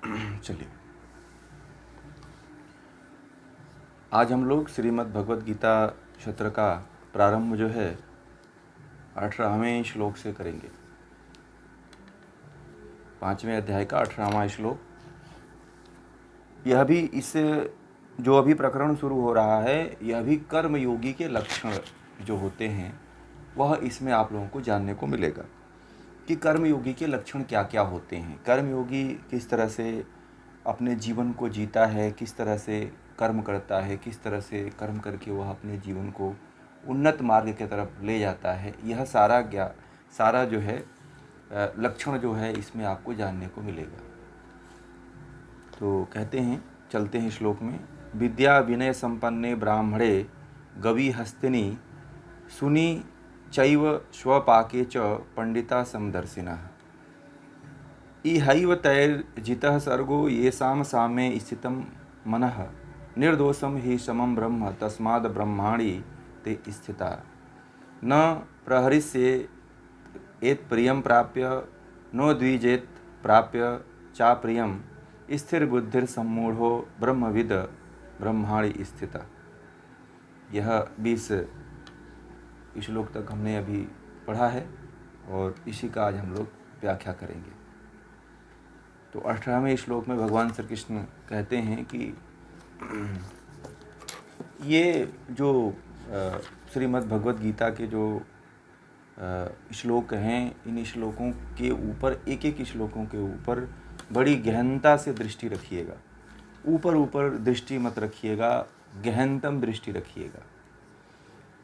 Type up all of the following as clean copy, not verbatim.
चलिए, आज हम लोग श्रीमद् भगवद गीता सत्र का प्रारंभ जो है 18वें श्लोक से करेंगे। 5वें अध्याय का 18वां श्लोक। यह भी इससे जो अभी प्रकरण शुरू हो रहा है, यह भी कर्मयोगी के लक्षण जो होते हैं वह इसमें आप लोगों को जानने को मिलेगा कि कर्मयोगी के लक्षण क्या क्या होते हैं। कर्मयोगी किस तरह से अपने जीवन को जीता है, किस तरह से कर्म करता है, किस तरह से कर्म करके वह अपने जीवन को उन्नत मार्ग की तरफ ले जाता है। यह सारा जो है लक्षण जो है इसमें आपको जानने को मिलेगा। तो कहते हैं, चलते हैं श्लोक में। विद्या विनय संपन्ने ब्राह्मणे गवी हस्तिनी सुनी चैव स्वपाके च पंडिता समदर्शिनः इहैव तैर्जितः सर्गो येषां साम्ये स्थितं मनः निर्दोषं हि समं ब्रह्म तस्माद् ब्रह्माणि ते स्थिता न प्रहरिष्येत् प्रियं प्राप्य नो द्विजेत् प्राप्य चाप्रियं स्थिरबुद्धिर्सम्मूढ़ो ब्रह्मविद ब्रह्माणि स्थिता। यह 20 श्लोक तक हमने अभी पढ़ा है और इसी का आज हम लोग व्याख्या करेंगे। तो 18वें श्लोक में भगवान श्री कृष्ण कहते हैं कि ये जो श्रीमद् भगवद गीता के जो श्लोक हैं, इन श्लोकों के ऊपर एक श्लोकों के ऊपर बड़ी गहनता से दृष्टि रखिएगा। ऊपर ऊपर दृष्टि मत रखिएगा, गहनतम दृष्टि रखिएगा।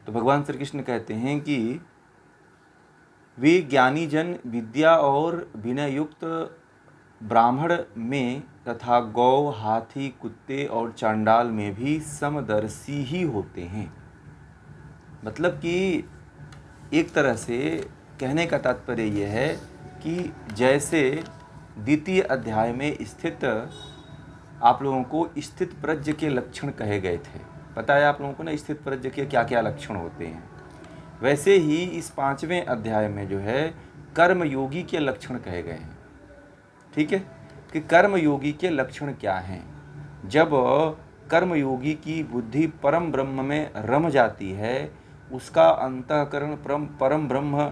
तो भगवान श्री कृष्ण कहते हैं कि वे ज्ञानी जन विद्या और विनय युक्त ब्राह्मण में तथा गौ, हाथी, कुत्ते और चांडाल में भी समदर्शी ही होते हैं। मतलब कि एक तरह से कहने का तात्पर्य यह है कि जैसे द्वितीय अध्याय में स्थित आप लोगों को स्थित प्रज्ञ के लक्षण कहे गए थे। पता है आप लोगों को ना स्थित प्रज्ञ के क्या क्या लक्षण होते हैं। वैसे ही इस 5वें अध्याय में जो है कर्मयोगी के लक्षण कहे गए हैं। ठीक है, कि कर्मयोगी के लक्षण क्या हैं। जब कर्मयोगी की बुद्धि परम ब्रह्म में रम जाती है, उसका अंतःकरण परम ब्रह्म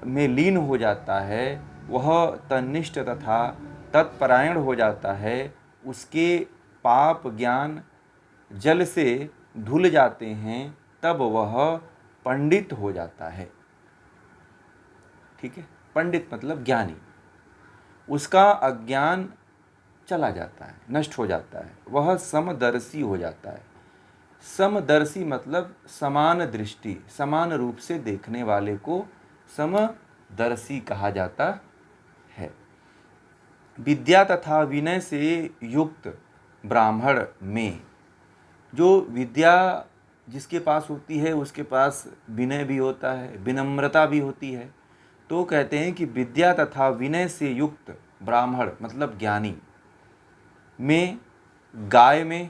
में लीन हो जाता है, वह तन्निष्ठ तथा तत्परायण हो जाता है, उसके पाप ज्ञान जल से धुल जाते हैं, तब वह पंडित हो जाता है। ठीक है, पंडित मतलब ज्ञानी। उसका अज्ञान चला जाता है, नष्ट हो जाता है, वह समदर्शी हो जाता है। समदर्शी मतलब समान दृष्टि, समान रूप से देखने वाले को समदर्शी कहा जाता है। विद्या तथा विनय से युक्त ब्राह्मण में, जो विद्या जिसके पास होती है उसके पास विनय भी होता है, विनम्रता भी होती है। तो कहते हैं कि विद्या तथा विनय से युक्त ब्राह्मण मतलब ज्ञानी में, गाय में,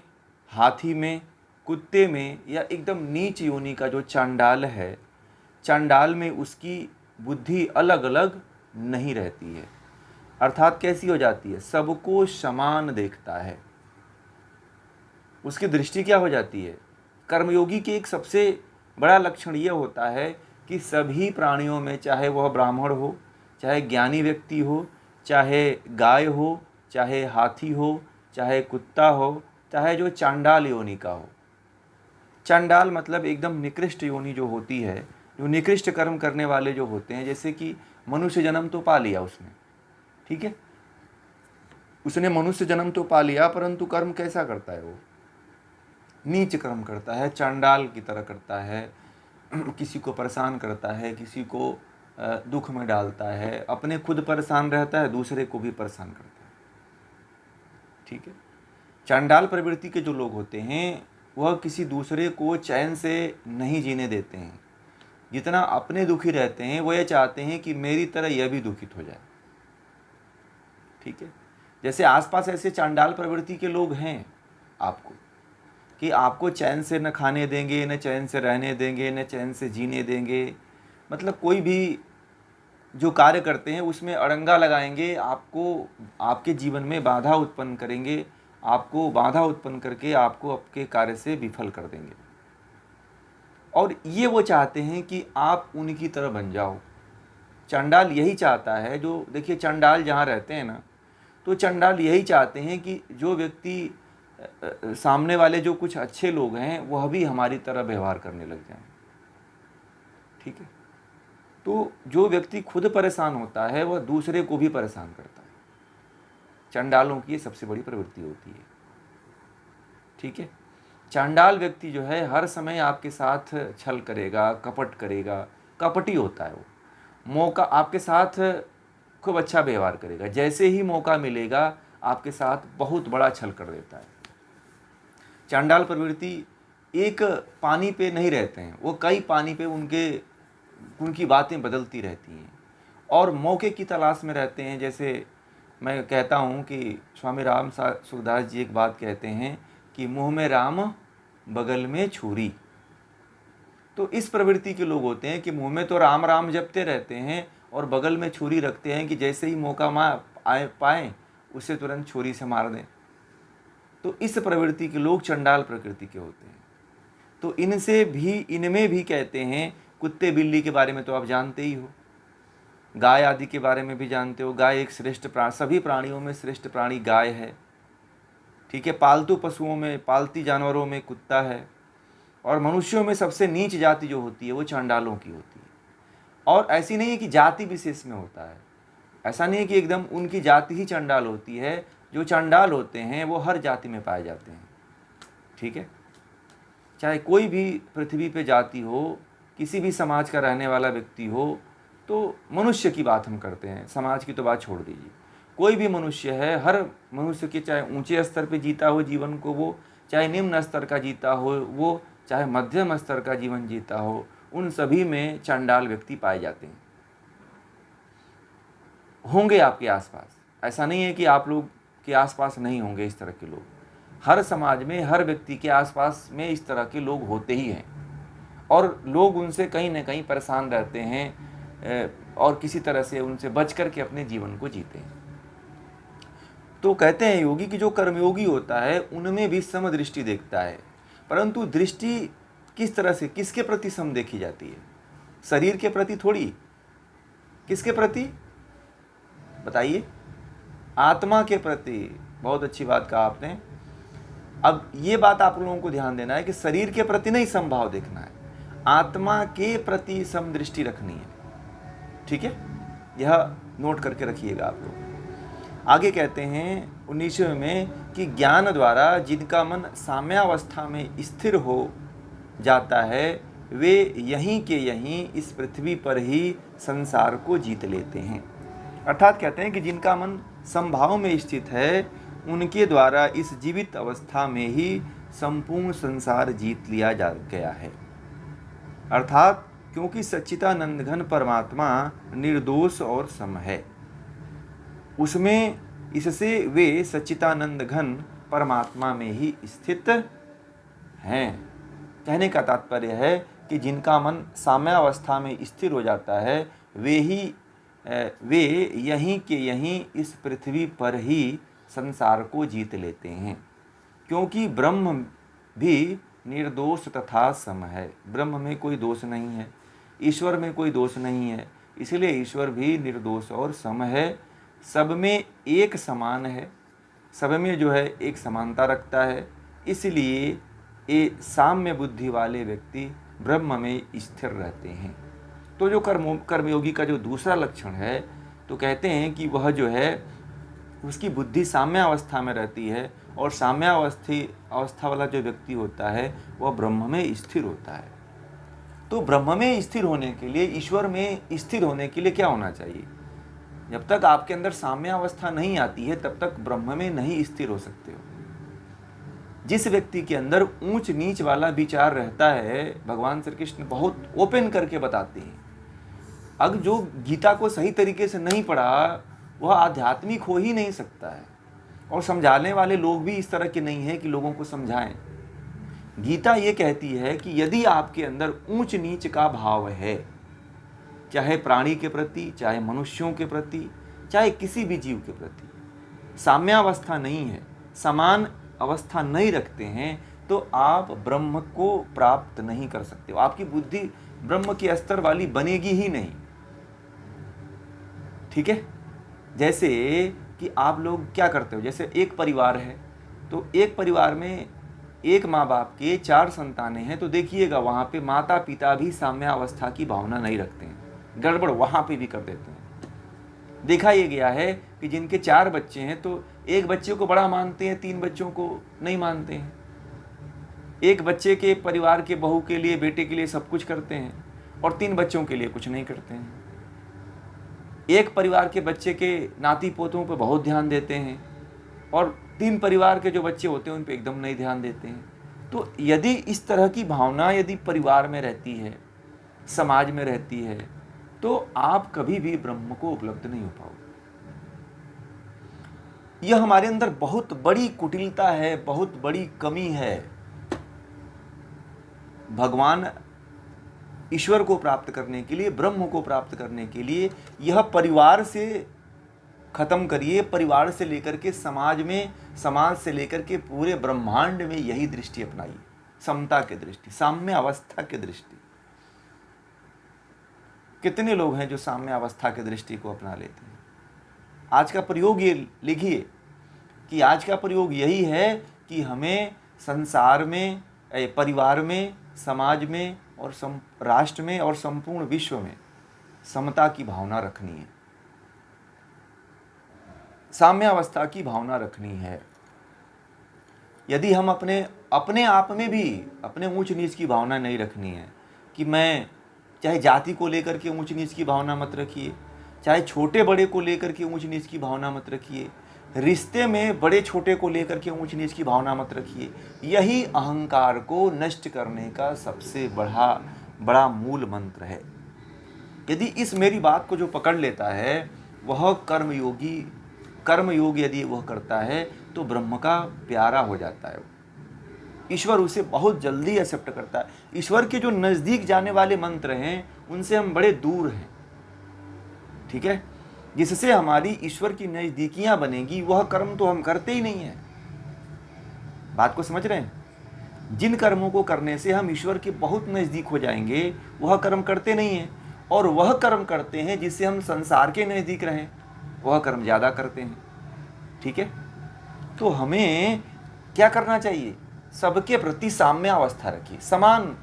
हाथी में, कुत्ते में या एकदम नीच योनि का जो चांडाल है, चांडाल में उसकी बुद्धि अलग अलग नहीं रहती है। अर्थात कैसी हो जाती है, सबको समान देखता है। उसकी दृष्टि क्या हो जाती है। कर्मयोगी के एक सबसे बड़ा लक्षण यह होता है कि सभी प्राणियों में, चाहे वह ब्राह्मण हो, चाहे ज्ञानी व्यक्ति हो, चाहे गाय हो, चाहे हाथी हो, चाहे कुत्ता हो, चाहे जो चांडाल योनि का हो। चांडाल मतलब एकदम निकृष्ट योनि जो होती है, जो निकृष्ट कर्म करने वाले जो होते हैं। जैसे कि मनुष्य जन्म तो पा लिया उसने, ठीक है, उसने मनुष्य जन्म तो पा लिया, परंतु कर्म कैसा करता है, वो नीच कर्म करता है, चांडाल की तरह करता है, किसी को परेशान करता है, किसी को दुख में डालता है, अपने खुद परेशान रहता है, दूसरे को भी परेशान करता है। ठीक है, चांडाल प्रवृत्ति के जो लोग होते हैं वह किसी दूसरे को चैन से नहीं जीने देते हैं। जितना अपने दुखी रहते हैं वो ये चाहते हैं कि मेरी तरह यह भी दुखित हो जाए। ठीक है, जैसे आसपास ऐसे चांडाल प्रवृत्ति के लोग हैं आपको, कि आपको चैन से न खाने देंगे, न चैन से रहने देंगे, न चैन से जीने देंगे। मतलब कोई भी जो कार्य करते हैं उसमें अड़ंगा लगाएंगे, आपको आपके जीवन में बाधा उत्पन्न करेंगे, आपको बाधा उत्पन्न करके आपको आपके कार्य से विफल कर देंगे। और ये वो चाहते हैं कि आप उनकी तरह बन जाओ। चंडाल यही चाहता है, जो देखिए चंडाल जहाँ रहते हैं ना, तो चंडाल यही चाहते हैं कि जो व्यक्ति सामने वाले जो कुछ अच्छे लोग हैं वह भी हमारी तरह व्यवहार करने लग जाएं। ठीक है, तो जो व्यक्ति खुद परेशान होता है वह दूसरे को भी परेशान करता है। चंडालों की ये सबसे बड़ी प्रवृत्ति होती है। ठीक है, चांडाल व्यक्ति जो है हर समय आपके साथ छल करेगा, कपट करेगा, कपटी होता है वो। मौका आपके साथ खूब अच्छा व्यवहार करेगा, जैसे ही मौका मिलेगा आपके साथ बहुत बड़ा छल कर देता है। चांडाल प्रवृत्ति एक पानी पे नहीं रहते हैं, वो कई पानी पे उनकी बातें बदलती रहती हैं और मौके की तलाश में रहते हैं। जैसे मैं कहता हूँ कि स्वामी राम सूरदास जी एक बात कहते हैं कि मुँह में राम बगल में छुरी। तो इस प्रवृत्ति के लोग होते हैं कि मुँह में तो राम राम जपते रहते हैं और बगल में छुरी रखते हैं कि जैसे ही मौका पाएँ उसे तुरंत छुरी से मार दें। तो इस प्रवृत्ति के लोग चंडाल प्रकृति के होते हैं। तो इनमें भी कहते हैं, कुत्ते बिल्ली के बारे में तो आप जानते ही हो, गाय आदि के बारे में भी जानते हो। गाय एक श्रेष्ठ प्राणी, सभी प्राणियों में श्रेष्ठ प्राणी गाय है। ठीक है, पालतू पशुओं में, पालती जानवरों में कुत्ता है, और मनुष्यों में सबसे नीच जाति जो होती है वो चांडालों की होती है। और ऐसी नहीं है कि जाति विशेष में होता है, ऐसा नहीं है कि एकदम उनकी जाति ही चंडाल होती है। जो चंडाल होते हैं वो हर जाति में पाए जाते हैं। ठीक है, चाहे कोई भी पृथ्वी पे जाति हो, किसी भी समाज का रहने वाला व्यक्ति हो, तो मनुष्य की बात हम करते हैं, समाज की तो बात छोड़ दीजिए। कोई भी मनुष्य है, हर मनुष्य के चाहे ऊंचे स्तर पे जीता हो जीवन को वो, चाहे निम्न स्तर का जीता हो वो, चाहे मध्यम स्तर का जीवन जीता हो, उन सभी में चंडाल व्यक्ति पाए जाते हैं, होंगे आपके आसपास। ऐसा नहीं है कि आप लोग के आसपास नहीं होंगे इस तरह के लोग। हर समाज में, हर व्यक्ति के आसपास में इस तरह के लोग होते ही हैं, और लोग उनसे कहीं ना कहीं परेशान रहते हैं और किसी तरह से उनसे बच करके अपने जीवन को जीते हैं। तो कहते हैं योगी कि जो कर्मयोगी होता है उनमें भी समदृष्टि देखता है, परंतु दृष्टि किस तरह से, किसके प्रति सम देखी जाती है? शरीर के प्रति थोड़ी, किसके प्रति बताइए? आत्मा के प्रति। बहुत अच्छी बात कहा आपने। अब ये बात आप लोगों को ध्यान देना है कि शरीर के प्रति नहीं समभाव देखना है, आत्मा के प्रति समदृष्टि रखनी है। ठीक है, यह नोट करके रखिएगा आप लोग। आगे कहते हैं 19वें में कि ज्ञान द्वारा जिनका मन साम्यावस्था में स्थिर हो जाता है वे यहीं के यहीं इस पृथ्वी पर ही संसार को जीत लेते हैं। अर्थात कहते हैं कि जिनका मन समभाव में स्थित है उनके द्वारा इस जीवित अवस्था में ही संपूर्ण संसार जीत लिया जा गया है। अर्थात क्योंकि सच्चिदानंद घन परमात्मा निर्दोष और सम है, उसमें इससे वे सच्चिदानंद घन परमात्मा में ही स्थित हैं। कहने का तात्पर्य है कि जिनका मन साम्यावस्था में स्थिर हो जाता है वे यहीं के यहीं इस पृथ्वी पर ही संसार को जीत लेते हैं, क्योंकि ब्रह्म भी निर्दोष तथा सम है। ब्रह्म में कोई दोष नहीं है, ईश्वर में कोई दोष नहीं है, इसलिए ईश्वर भी निर्दोष और सम है, सब में एक समान है, सब में जो है एक समानता रखता है। इसलिए ये साम्य बुद्धि वाले व्यक्ति ब्रह्म में स्थिर रहते हैं। तो जो कर्मयोगी का जो दूसरा लक्षण है, तो कहते हैं कि वह जो है उसकी बुद्धि साम्यावस्था में रहती है, और साम्यावस्था वाला जो व्यक्ति होता है वह ब्रह्म में स्थिर होता है। तो ब्रह्म में स्थिर होने के लिए, ईश्वर में स्थिर होने के लिए क्या होना चाहिए? जब तक आपके अंदर साम्यावस्था नहीं आती है तब तक ब्रह्म में नहीं स्थिर हो सकते हो। जिस व्यक्ति के अंदर ऊंच नीच वाला विचार रहता है, भगवान श्री कृष्ण बहुत ओपन करके बताते हैं। अब जो गीता को सही तरीके से नहीं पढ़ा वह आध्यात्मिक हो ही नहीं सकता है, और समझाने वाले लोग भी इस तरह के नहीं हैं कि लोगों को समझाएं। गीता ये कहती है कि यदि आपके अंदर ऊंच नीच का भाव है चाहे प्राणी के प्रति, चाहे मनुष्यों के प्रति, चाहे किसी भी जीव के प्रति साम्यावस्था नहीं है, समान अवस्था नहीं रखते हैं, तो आप ब्रह्म को प्राप्त नहीं कर सकते हो। आपकी बुद्धि ब्रह्म के स्तर वाली बनेगी ही नहीं। ठीक है, जैसे कि आप लोग क्या करते हो, जैसे एक परिवार है, तो एक परिवार में एक माँ बाप के 4 संतानें हैं, तो देखिएगा वहाँ पे माता पिता भी साम्यावस्था की भावना नहीं रखते हैं, गड़बड़ वहाँ पे भी कर देते हैं। देखा ये गया है कि जिनके 4 बच्चे हैं तो एक बच्चे को बड़ा मानते हैं, 3 बच्चों को नहीं मानते हैं। एक बच्चे के परिवार के बहू के लिए, बेटे के लिए सब कुछ करते हैं और 3 बच्चों के लिए कुछ नहीं करते हैं। एक परिवार के बच्चे के नाती पोतों पर बहुत ध्यान देते हैं और 3 परिवार के जो बच्चे होते हैं उन पर एकदम नहीं ध्यान देते हैं। तो यदि इस तरह की भावना यदि परिवार में रहती है, समाज में रहती है, तो आप कभी भी ब्रह्म को उपलब्ध नहीं हो पाओगे। यह हमारे अंदर बहुत बड़ी कुटिलता है, बहुत बड़ी कमी है। भगवान ईश्वर को प्राप्त करने के लिए, ब्रह्म को प्राप्त करने के लिए यह परिवार से खत्म करिए, परिवार से लेकर के समाज में, समाज से लेकर के पूरे ब्रह्मांड में यही दृष्टि अपनाइए, समता की दृष्टि, साम्य अवस्था की दृष्टि। कितने लोग हैं जो साम्य अवस्था की दृष्टि को अपना लेते हैं? आज का प्रयोग ये लिखिए कि आज का प्रयोग यही है कि हमें संसार में, परिवार में, समाज में और राष्ट्र में और संपूर्ण विश्व में समता की भावना रखनी है, साम्यावस्था की भावना रखनी है। यदि हम अपने आप में भी अपने ऊंच नीच की भावना नहीं रखनी है, कि मैं, चाहे जाति को लेकर के ऊंच नीच की भावना मत रखिए, चाहे छोटे बड़े को लेकर के ऊंच नीच की भावना मत रखिए, रिश्ते में बड़े छोटे को लेकर के ऊंच नीच की भावना मत रखिए। यही अहंकार को नष्ट करने का सबसे बड़ा मूल मंत्र है। यदि इस मेरी बात को जो पकड़ लेता है, वह कर्मयोग यदि वह करता है तो ब्रह्म का प्यारा हो जाता है। ईश्वर उसे बहुत जल्दी एक्सेप्ट करता है। ईश्वर के जो नज़दीक जाने वाले मंत्र हैं उनसे हम बड़े दूर हैं। ठीक है, जिससे हमारी ईश्वर की नज़दीकियां बनेगी, वह कर्म तो हम करते ही नहीं हैं। बात को समझ रहे हैं? जिन कर्मों को करने से हम ईश्वर के बहुत नज़दीक हो जाएंगे, वह कर्म करते नहीं हैं, और वह कर्म करते हैं जिससे हम संसार के नज़दीक रहें, वह कर्म ज़्यादा करते हैं। ठीक है, तो हमें क्या करना चाहिए? सबके प्रति साम्य अवस्था रखिए, समान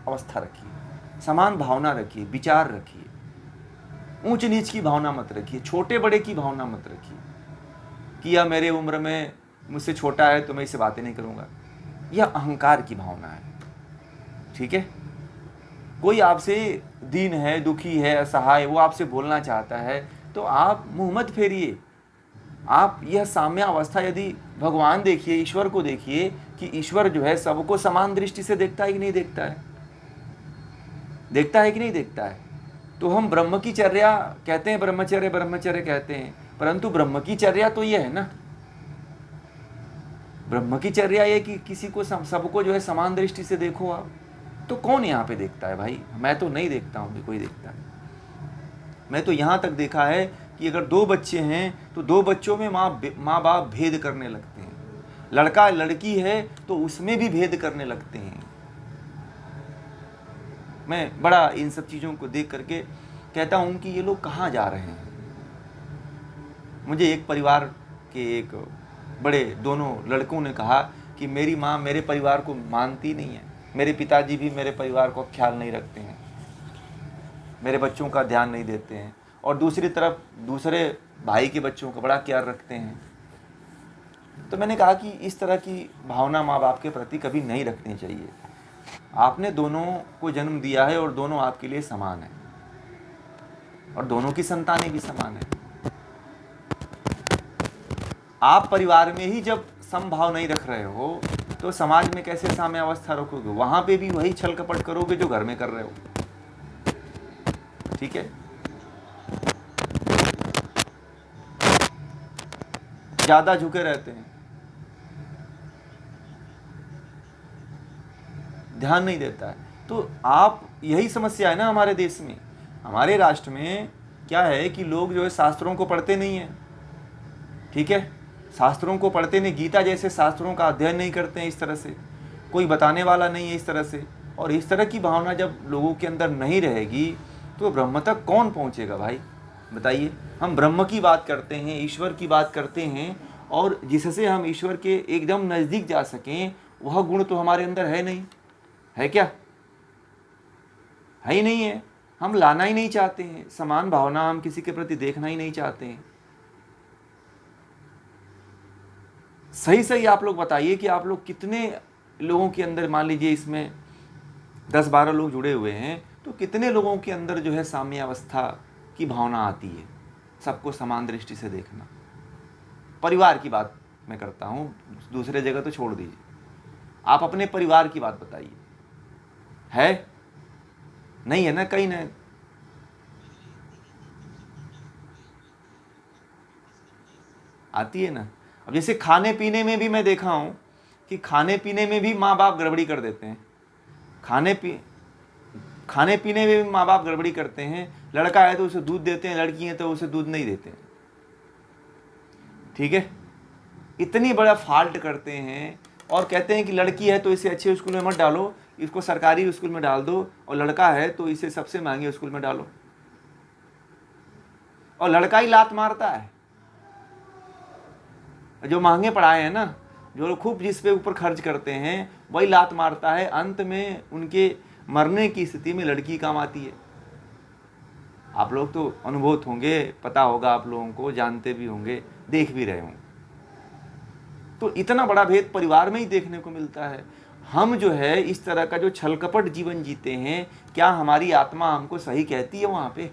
अवस्था रखिए, समान भावना रखिए, विचार रखिए, ऊंच नीच की भावना मत रखिए, छोटे बड़े की भावना मत रखिए कि यह मेरे उम्र में मुझसे छोटा है तो मैं इससे बातें नहीं करूँगा। यह अहंकार की भावना है। ठीक है, कोई आपसे दीन है, दुखी है, असहाय, वो आपसे बोलना चाहता है तो आप मुंह मत फेरिए। आप यह साम्य अवस्था, यदि भगवान देखिए, ईश्वर को देखिए कि ईश्वर जो है सबको समान दृष्टि से देखता है कि नहीं देखता है? देखता है कि नहीं देखता है? तो हम ब्रह्म की चर्या कहते हैं, ब्रह्मचर्य ब्रह्मचर्य कहते हैं, परंतु ब्रह्म की चर्या तो यह है ना, ब्रह्म की चर्या ये कि किसी को सबको जो है समान दृष्टि से देखो आप। तो कौन यहाँ पे देखता है भाई? मैं तो नहीं देखता हूँ कि कोई देखता है। मैं तो यहाँ तक देखा है कि अगर 2 बच्चे हैं तो 2 बच्चों में माँ बाप भेद करने लगते हैं। लड़का लड़की है तो उसमें भी भेद करने लगते हैं। मैं बड़ा इन सब चीज़ों को देख करके कहता हूँ कि ये लोग कहाँ जा रहे हैं। मुझे एक परिवार के एक बड़े दोनों लड़कों ने कहा कि मेरी माँ मेरे परिवार को मानती नहीं है, मेरे पिताजी भी मेरे परिवार को ख्याल नहीं रखते हैं, मेरे बच्चों का ध्यान नहीं देते हैं, और दूसरी तरफ दूसरे भाई के बच्चों का बड़ा ख्याल रखते हैं। तो मैंने कहा कि इस तरह की भावना माँ बाप के प्रति कभी नहीं रखनी चाहिए। आपने दोनों को जन्म दिया है और दोनों आपके लिए समान है, और दोनों की संतानें भी समान है। आप परिवार में ही जब समभाव नहीं रख रहे हो तो समाज में कैसे साम्यावस्था रखोगे? वहां पे भी वही छल कपट करोगे जो घर में कर रहे हो। ठीक है, ज्यादा झुके रहते हैं, ध्यान नहीं देता है। तो आप, यही समस्या है ना हमारे देश में हमारे राष्ट्र में क्या है कि लोग जो है शास्त्रों को पढ़ते नहीं हैं, ठीक है, शास्त्रों को पढ़ते नहीं, गीता जैसे शास्त्रों का अध्ययन नहीं करते हैं इस तरह से, कोई बताने वाला नहीं है इस तरह से। और इस तरह की भावना जब लोगों के अंदर नहीं रहेगी तो ब्रह्म तक कौन पहुंचेगा भाई, बताइए। हम ब्रह्म की बात करते हैं, ईश्वर की बात करते हैं, और जिससे हम ईश्वर के एकदम नज़दीक जा सकें वह गुण तो हमारे अंदर है नहीं, है क्या, है ही नहीं है। हम लाना ही नहीं चाहते हैं, समान भावना हम किसी के प्रति देखना ही नहीं चाहते हैं। सही सही आप लोग बताइए कि आप लोग कितने लोगों के अंदर, मान लीजिए इसमें 10-12 लोग जुड़े हुए हैं, तो कितने लोगों के अंदर जो है साम्यावस्था की भावना आती है, सबको समान दृष्टि से देखना। परिवार की बात मैं करता हूँ, दूसरे जगह तो छोड़ दीजिए, आप अपने परिवार की बात बताइए, है नहीं है ना, कहीं ना। आती है ना। अब जैसे खाने पीने में भी मैं देखा हूँ कि खाने पीने में भी माँ बाप गड़बड़ी कर देते हैं, खाने पीने में भी माँ बाप गड़बड़ी करते हैं। लड़का है तो उसे दूध देते हैं, लड़की है तो उसे दूध नहीं देते हैं, ठीक है। इतनी बड़ा फॉल्ट करते हैं और कहते हैं कि लड़की है तो इसे अच्छे स्कूल में मत डालो, इसको सरकारी स्कूल में डाल दो, और लड़का है तो इसे सबसे महंगे स्कूल में डालो, और लड़का ही लात मारता है। जो महंगे पढ़ाए हैं ना, जो लोग खूब जिस पे ऊपर खर्च करते हैं वही लात मारता है। अंत में उनके मरने की स्थिति में लड़की काम आती है। आप लोग तो अनुभूत होंगे, पता होगा आप लोगों को, जानते भी होंगे, देख भी रहे होंगे। तो इतना बड़ा भेद परिवार में ही देखने को मिलता है। हम जो है इस तरह का जो छलकपट जीवन जीते हैं, क्या हमारी आत्मा हमको सही कहती है वहां पे?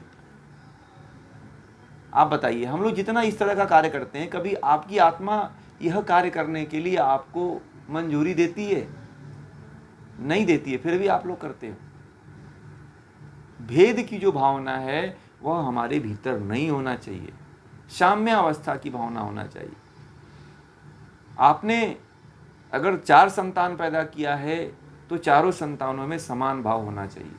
आप बताइए। हम लोग जितना इस तरह का कार्य करते हैं, कभी आपकी आत्मा यह कार्य करने के लिए आपको मंजूरी देती है? नहीं देती है, फिर भी आप लोग करते हो। भेद की जो भावना है वह हमारे भीतर नहीं होना चाहिए, साम्य अवस्था की भावना होना चाहिए। आपने अगर 4 संतान पैदा किया है तो चारों संतानों में समान भाव होना चाहिए,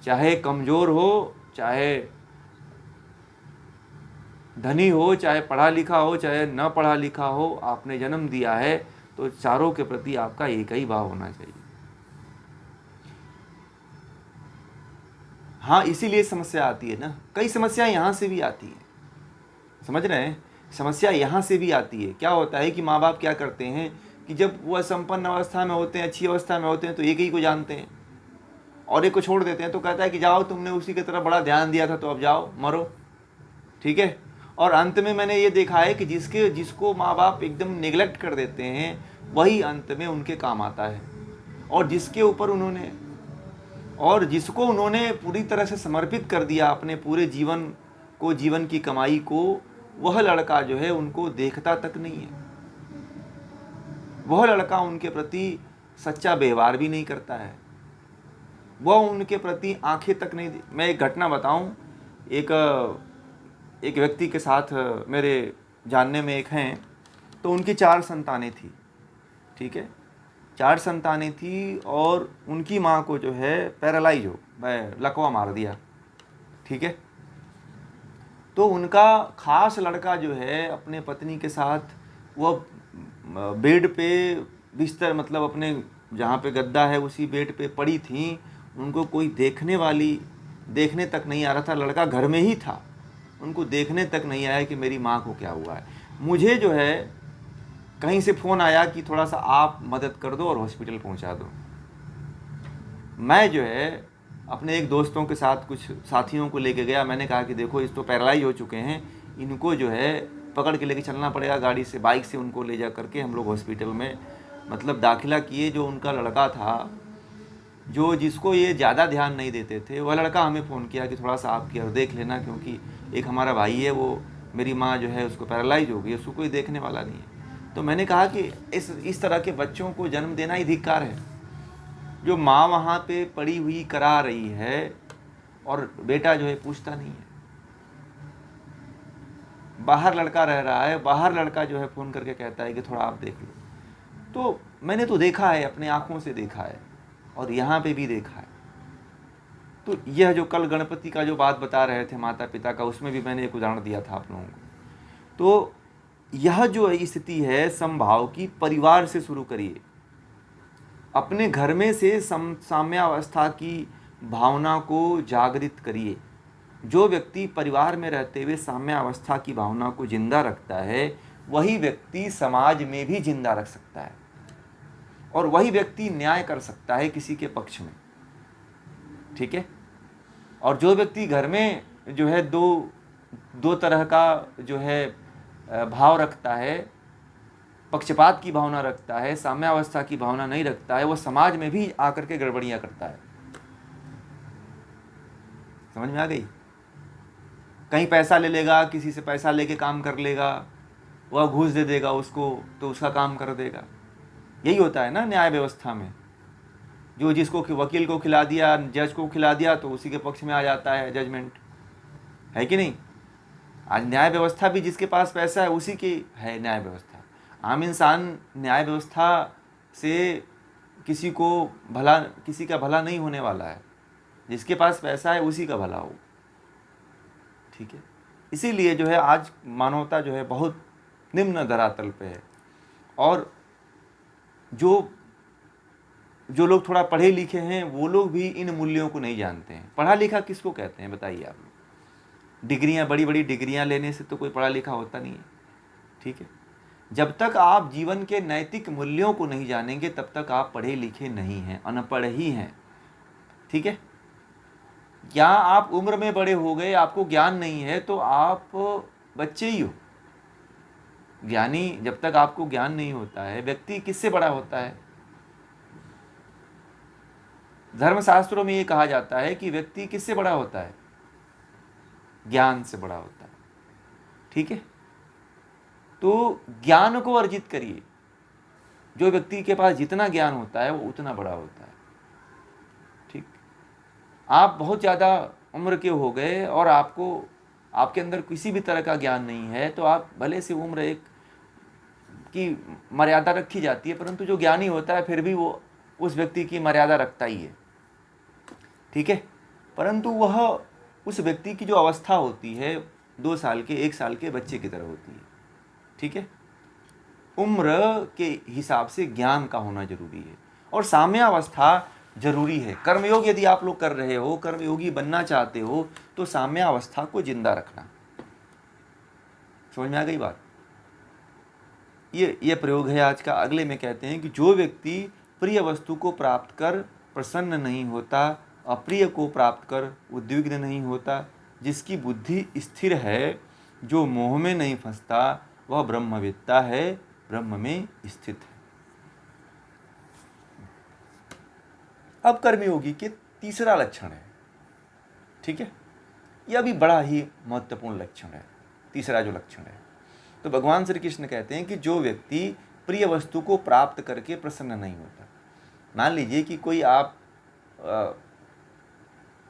चाहे कमजोर हो, चाहे धनी हो, चाहे पढ़ा लिखा हो, चाहे न पढ़ा लिखा हो। आपने जन्म दिया है तो चारों के प्रति आपका एक ही भाव होना चाहिए। हाँ, इसीलिए समस्या आती है ना, कई समस्याएं यहाँ से भी आती हैं, समझ रहे हैं। समस्या यहाँ से भी आती है। क्या होता है कि माँ बाप क्या करते हैं कि जब वह संपन्न अवस्था में होते हैं, अच्छी अवस्था में होते हैं, तो एक ही को जानते हैं और एक को छोड़ देते हैं। तो कहता है कि जाओ, तुमने उसी की तरफ बड़ा ध्यान दिया था तो अब जाओ मरो, ठीक है। और अंत में मैंने ये देखा है कि जिसको माँ बाप एकदम निगलेक्ट कर देते हैं वही अंत में उनके काम आता है, और जिसको उन्होंने पूरी तरह से समर्पित कर दिया अपने पूरे जीवन को, जीवन की कमाई को, वह लड़का जो है उनको देखता तक नहीं है। वह लड़का उनके प्रति सच्चा व्यवहार भी नहीं करता है, वह उनके प्रति आंखें तक नहीं। मैं एक घटना बताऊं, एक व्यक्ति के साथ मेरे जानने में एक हैं, तो उनकी 4 संतानें थी, ठीक है, 4 संतानें थी, और उनकी माँ को जो है पैरालाइज हो, लकवा मार दिया, ठीक है। तो उनका खास लड़का जो है अपने पत्नी के साथ वह बेड पे बिस्तर, मतलब अपने जहाँ पे गद्दा है उसी बेड पे पड़ी थी। उनको कोई देखने तक नहीं आ रहा था, लड़का घर में ही था, उनको देखने तक नहीं आया कि मेरी माँ को क्या हुआ है। मुझे जो है कहीं से फ़ोन आया कि थोड़ा सा आप मदद कर दो और हॉस्पिटल पहुँचा दो। मैं जो है अपने एक दोस्तों के साथ कुछ साथियों को लेके गया। मैंने कहा कि देखो, इस तो पैरालाइज हो चुके हैं, इनको जो है पकड़ के लेके चलना पड़ेगा गाड़ी से, बाइक से उनको ले जा करके हम लोग हॉस्पिटल में मतलब दाखिला किए। जो उनका लड़का था, जिसको ये ज़्यादा ध्यान नहीं देते थे, वह लड़का हमें फ़ोन किया कि थोड़ा सा आप केयर देख लेना, क्योंकि एक हमारा भाई है, वो मेरी माँ जो है उसको पैरालाइज हो गई, उसको कोई देखने वाला नहीं है। तो मैंने कहा कि इस तरह के बच्चों को जन्म देना ही धिक्कार है। जो माँ वहाँ पे पड़ी हुई करा रही है और बेटा जो है पूछता नहीं है। बाहर लड़का रह रहा है, बाहर लड़का जो है फ़ोन करके कहता है कि थोड़ा आप देख लो। तो मैंने तो देखा है, अपने आँखों से देखा है, और यहाँ पे भी देखा है। तो यह जो कल गणपति का जो बात बता रहे थे माता पिता का, उसमें भी मैंने एक उदाहरण दिया था आप लोगों को। तो यह जो स्थिति है समभाव की, परिवार से शुरू करिए, अपने घर में से साम्यावस्था की भावना को जागृत करिए। जो व्यक्ति परिवार में रहते हुए साम्यावस्था की भावना को जिंदा रखता है, वही व्यक्ति समाज में भी जिंदा रख सकता है, और वही व्यक्ति न्याय कर सकता है किसी के पक्ष में। ठीक है। और जो व्यक्ति घर में जो है दो तरह का जो है भाव रखता है, पक्षपात की भावना रखता है, साम्यावस्था की भावना नहीं रखता है, वो समाज में भी आकर के गड़बड़ियां करता है। समझ में आ गई? कहीं पैसा ले लेगा, किसी से पैसा लेके काम कर लेगा, वह घूस दे देगा उसको, तो उसका काम कर देगा। यही होता है ना न्याय व्यवस्था में। जो जिसको वकील को खिला दिया, जज को खिला दिया, तो उसी के पक्ष में आ जाता है जजमेंट, है कि नहीं? आज न्याय व्यवस्था भी जिसके पास पैसा है उसी की है न्याय व्यवस्था। आम इंसान न्याय व्यवस्था से किसी का भला नहीं होने वाला है। जिसके पास पैसा है उसी का भला हो। ठीक है। इसीलिए जो है आज मानवता जो है बहुत निम्न धरातल पे है, और जो लोग थोड़ा पढ़े लिखे हैं वो लोग भी इन मूल्यों को नहीं जानते हैं। पढ़ा लिखा किसको कहते हैं बताइए आप लोग? डिग्रियां, बड़ी बड़ी डिग्रियां लेने से तो कोई पढ़ा लिखा होता नहीं है। ठीक है। जब तक आप जीवन के नैतिक मूल्यों को नहीं जानेंगे तब तक आप पढ़े लिखे नहीं हैं, अनपढ़ ही हैं। ठीक है। क्या आप उम्र में बड़े हो गए, आपको ज्ञान नहीं है, तो आप बच्चे ही हो। ज्ञानी जब तक आपको ज्ञान नहीं होता है, व्यक्ति किससे बड़ा होता है? धर्मशास्त्रों में ये कहा जाता है कि व्यक्ति किससे बड़ा होता है? ज्ञान से बड़ा होता है। ठीक है। तो ज्ञान को अर्जित करिए। जो व्यक्ति के पास जितना ज्ञान होता है वो उतना बड़ा होता है। ठीक। आप बहुत ज़्यादा उम्र के हो गए और आपके अंदर किसी भी तरह का ज्ञान नहीं है, तो आप भले से उम्र एक की मर्यादा रखी जाती है, परंतु जो ज्ञानी होता है फिर भी वो उस व्यक्ति की मर्यादा रखता ही है। ठीक है। परंतु वह उस व्यक्ति की जो अवस्था होती है 2 साल के 1 साल के बच्चे की तरह होती है। ठीक है। उम्र के हिसाब से ज्ञान का होना जरूरी है, और साम्यावस्था जरूरी है। कर्मयोग यदि आप लोग कर रहे हो, कर्मयोगी बनना चाहते हो, तो साम्यावस्था को जिंदा रखना। समझ में आ गई बात? ये प्रयोग है आज का। अगले में कहते हैं कि जो व्यक्ति प्रिय वस्तु को प्राप्त कर प्रसन्न नहीं होता, अप्रिय को प्राप्त कर उद्विग्न नहीं होता, जिसकी बुद्धि स्थिर है, जो मोह में नहीं फंसता, वह ब्रह्मवेत्ता है, ब्रह्म में स्थित है। अब कर्मयोगी के तीसरा लक्षण है। ठीक है। यह भी बड़ा ही महत्वपूर्ण लक्षण है, तीसरा जो लक्षण है। तो भगवान श्री कृष्ण कहते हैं कि जो व्यक्ति प्रिय वस्तु को प्राप्त करके प्रसन्न नहीं होता। मान लीजिए कि कोई आप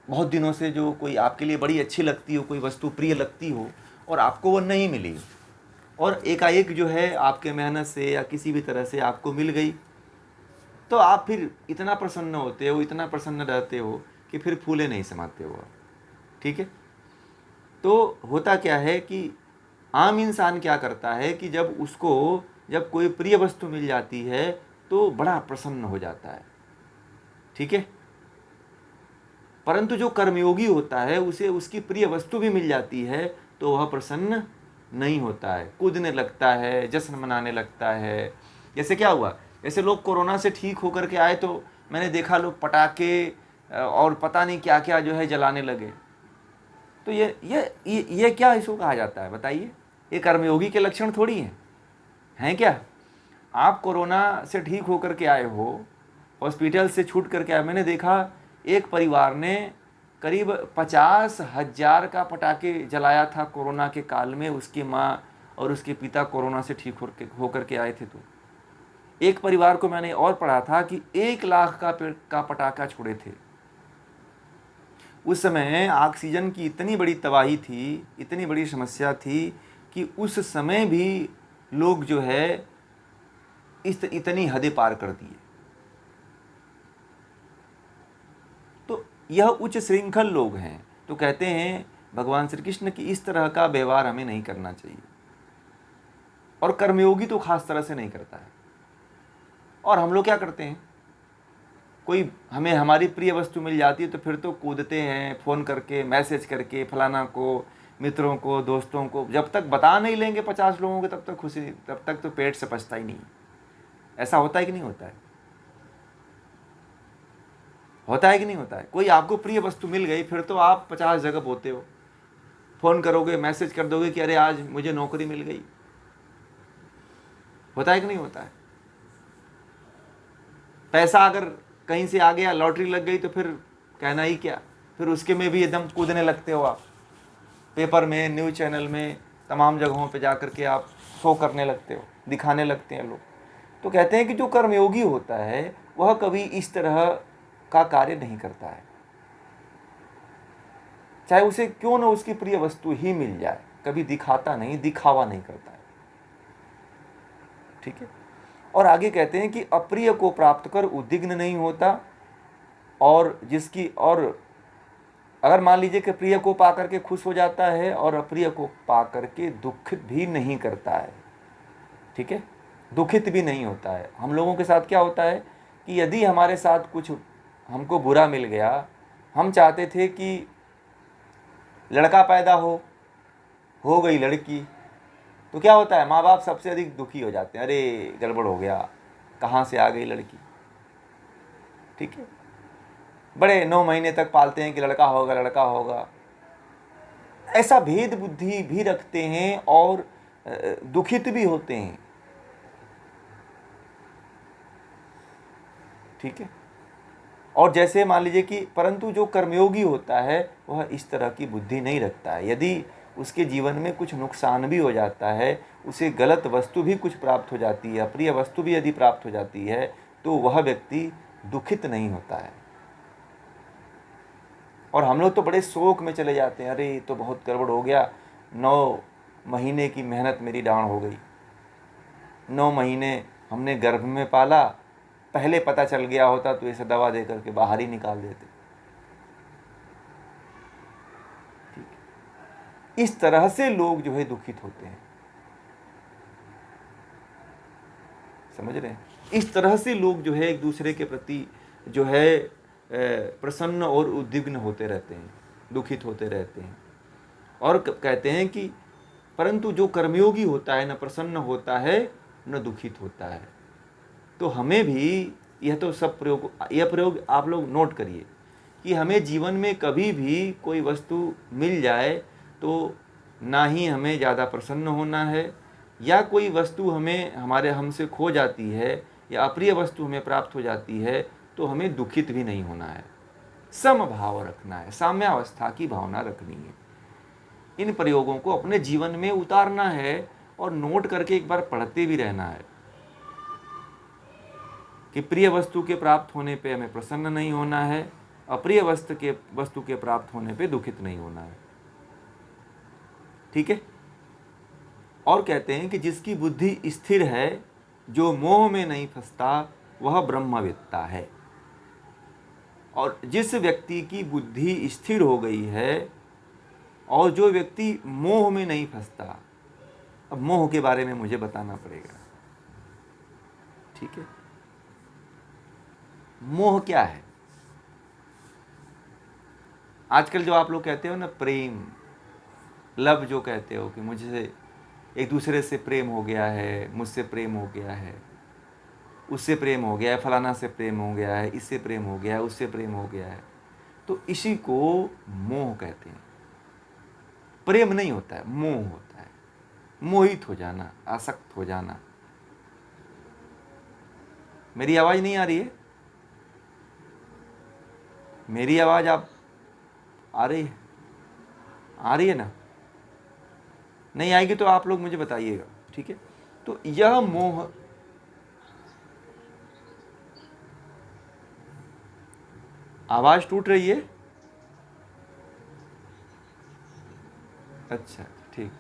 बहुत दिनों से जो कोई आपके लिए बड़ी अच्छी लगती हो, कोई वस्तु प्रिय लगती हो, और आपको वो नहीं मिली, और एकाएक जो है आपके मेहनत से या किसी भी तरह से आपको मिल गई, तो आप फिर इतना प्रसन्न होते हो, इतना प्रसन्न रहते हो कि फिर फूले नहीं समाते हो आप। ठीक है। तो होता क्या है कि आम इंसान क्या करता है कि जब कोई प्रिय वस्तु मिल जाती है तो बड़ा प्रसन्न हो जाता है। ठीक है। परंतु जो कर्मयोगी होता है उसे उसकी प्रिय वस्तु भी मिल जाती है तो वह प्रसन्न नहीं होता है, कूदने लगता है, जश्न मनाने लगता है। जैसे क्या हुआ, जैसे लोग कोरोना से ठीक होकर के आए तो मैंने देखा लोग पटाखे और पता नहीं क्या क्या जो है जलाने लगे। तो ये क्या इसको कहा जाता है बताइए? ये कर्मयोगी के लक्षण थोड़ी हैं क्या? आप कोरोना से ठीक होकर के आए हो, हॉस्पिटल से छूट करके आए। मैंने देखा एक परिवार ने करीब 50,000 का पटाखे जलाया था कोरोना के काल में। उसकी माँ और उसके पिता कोरोना से ठीक होकर के आए थे। तो एक परिवार को मैंने और पढ़ा था कि 1 लाख का पटाखा छोड़े थे। उस समय ऑक्सीजन की इतनी बड़ी तबाही थी, इतनी बड़ी समस्या थी कि उस समय भी लोग जो है इतनी हदें पार कर दिए। तो यह उच्च श्रृंखल लोग हैं। तो कहते हैं भगवान श्री कृष्ण कि इस तरह का व्यवहार हमें नहीं करना चाहिए, और कर्मयोगी तो खास तरह से नहीं करता है। और हम लोग क्या करते हैं, कोई हमें हमारी प्रिय वस्तु मिल जाती है तो फिर तो कूदते हैं, फ़ोन करके मैसेज करके फलाना को, मित्रों को, दोस्तों को। जब तक बता नहीं लेंगे 50 लोगों को तब तक खुशी, तब तक तो पेट से पचता ही नहीं। ऐसा होता है कि नहीं होता है? होता है कि नहीं होता है? कोई आपको प्रिय वस्तु मिल गई फिर तो आप 50 जगह बोते हो, फ़ोन करोगे, मैसेज कर दोगे कि अरे आज मुझे नौकरी मिल गई। होता है कि नहीं होता है? पैसा अगर कहीं से आ गया, लॉटरी लग गई, तो फिर कहना ही क्या, फिर उसके में भी एकदम कूदने लगते हो आप। पेपर में, न्यूज़ चैनल में, तमाम जगहों पे जा कर के आप शो करने लगते हो, दिखाने लगते हैं लोग। तो कहते हैं कि जो कर्मयोगी होता है वह कभी इस तरह का कार्य नहीं करता है, चाहे उसे क्यों न उसकी प्रिय वस्तु ही मिल जाए, कभी दिखाता नहीं, दिखावा नहीं करता है। ठीक है। और आगे कहते हैं कि अप्रिय को प्राप्त कर उद्विग्न नहीं होता, और जिसकी, और अगर मान लीजिए कि प्रिय को पा करके खुश हो जाता है और अप्रिय को पा करके दुखित भी नहीं करता है। ठीक है, दुखित भी नहीं होता है। हम लोगों के साथ क्या होता है कि यदि हमारे साथ कुछ हमको बुरा मिल गया, हम चाहते थे कि लड़का पैदा हो गई लड़की, तो क्या होता है, माँ बाप सबसे अधिक दुखी हो जाते हैं, अरे गड़बड़ हो गया, कहाँ से आ गई लड़की। ठीक है, बड़े 9 महीने तक पालते हैं कि लड़का होगा, लड़का होगा। ऐसा भेद बुद्धि भी रखते हैं और दुखित भी होते हैं। ठीक है। और जैसे मान लीजिए कि परंतु जो कर्मयोगी होता है वह इस तरह की बुद्धि नहीं रखता है। यदि उसके जीवन में कुछ नुकसान भी हो जाता है, उसे गलत वस्तु भी कुछ प्राप्त हो जाती है, अप्रिय वस्तु भी यदि प्राप्त हो जाती है, तो वह व्यक्ति दुखित नहीं होता है। और हम लोग तो बड़े शोक में चले जाते हैं, अरे तो बहुत गड़बड़ हो गया, 9 महीने की मेहनत मेरी डांड हो गई, 9 महीने हमने गर्भ में पाला, पहले पता चल गया होता तो इसे दवा दे करके बाहर ही निकाल देते। ठीक। इस तरह से लोग जो है दुखित होते हैं, समझ रहे हैं? इस तरह से लोग जो है एक दूसरे के प्रति जो है प्रसन्न और उद्विग्न होते रहते हैं, दुखित होते रहते हैं। और कहते हैं कि परंतु जो कर्मयोगी होता है न प्रसन्न होता है न दुखित होता है। तो हमें भी यह तो सब यह प्रयोग आप लोग नोट करिए कि हमें जीवन में कभी भी कोई वस्तु मिल जाए तो ना ही हमें ज़्यादा प्रसन्न होना है, या कोई वस्तु हमसे खो जाती है या अप्रिय वस्तु हमें प्राप्त हो जाती है तो हमें दुखित भी नहीं होना है। समभाव रखना है, साम्यावस्था की भावना रखनी है। इन प्रयोगों को अपने जीवन में उतारना है और नोट करके एक बार पढ़ते भी रहना है कि प्रिय वस्तु के प्राप्त होने पे हमें प्रसन्न नहीं होना है, अप्रिय वस्तु के प्राप्त होने पे दुखित नहीं होना है। ठीक है। और कहते हैं कि जिसकी बुद्धि स्थिर है, जो मोह में नहीं फंसता, वह ब्रह्मवेत्ता है। और जिस व्यक्ति की बुद्धि स्थिर हो गई है और जो व्यक्ति मोह में नहीं फंसता, अब मोह के बारे में मुझे बताना पड़ेगा। ठीक है, मोह क्या है? आजकल जो आप लोग कहते हो ना प्रेम, लव जो कहते हो कि मुझे एक दूसरे से प्रेम हो गया है, मुझसे प्रेम हो गया है, उससे प्रेम हो गया है, फलाना से प्रेम हो गया है, इससे प्रेम हो गया है, उससे प्रेम हो गया है, तो इसी को मोह कहते हैं। प्रेम नहीं होता है, मोह होता है, मोहित हो जाना, आसक्त हो जाना। मेरी आवाज़ नहीं आ रही है? मेरी आवाज़ आप आ रही है? आ रही है ना? नहीं आएगी तो आप लोग मुझे बताइएगा। ठीक है। तो यह मोह, आवाज़ टूट रही है? अच्छा ठीक,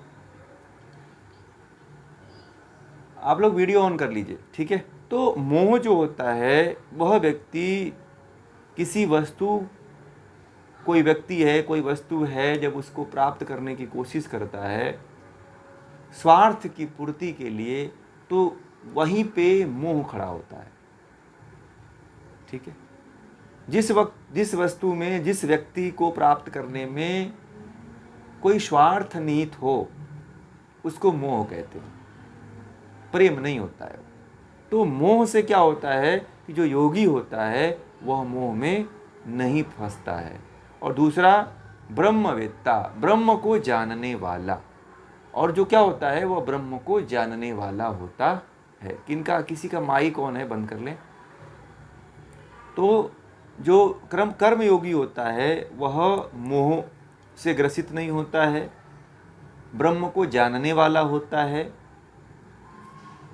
आप लोग वीडियो ऑन कर लीजिए। ठीक है। तो मोह जो होता है वह व्यक्ति किसी वस्तु कोई व्यक्ति है, कोई वस्तु है, जब उसको प्राप्त करने की कोशिश करता है स्वार्थ की पूर्ति के लिए, तो वहीं पे मोह खड़ा होता है। ठीक है, जिस वस्तु में, जिस व्यक्ति को प्राप्त करने में कोई स्वार्थ निहित हो, उसको मोह कहते हैं, प्रेम नहीं होता है। तो मोह से क्या होता है कि जो योगी होता है वह मोह में नहीं फंसता है। और दूसरा, ब्रह्मवेत्ता, ब्रह्म को जानने वाला। और जो क्या होता है, वह ब्रह्म को जानने वाला होता है। किनका, किसी का माई कौन है, बंद कर लें। तो जो कर्म योगी होता है वह मोह से ग्रसित नहीं होता है, ब्रह्म को जानने वाला होता है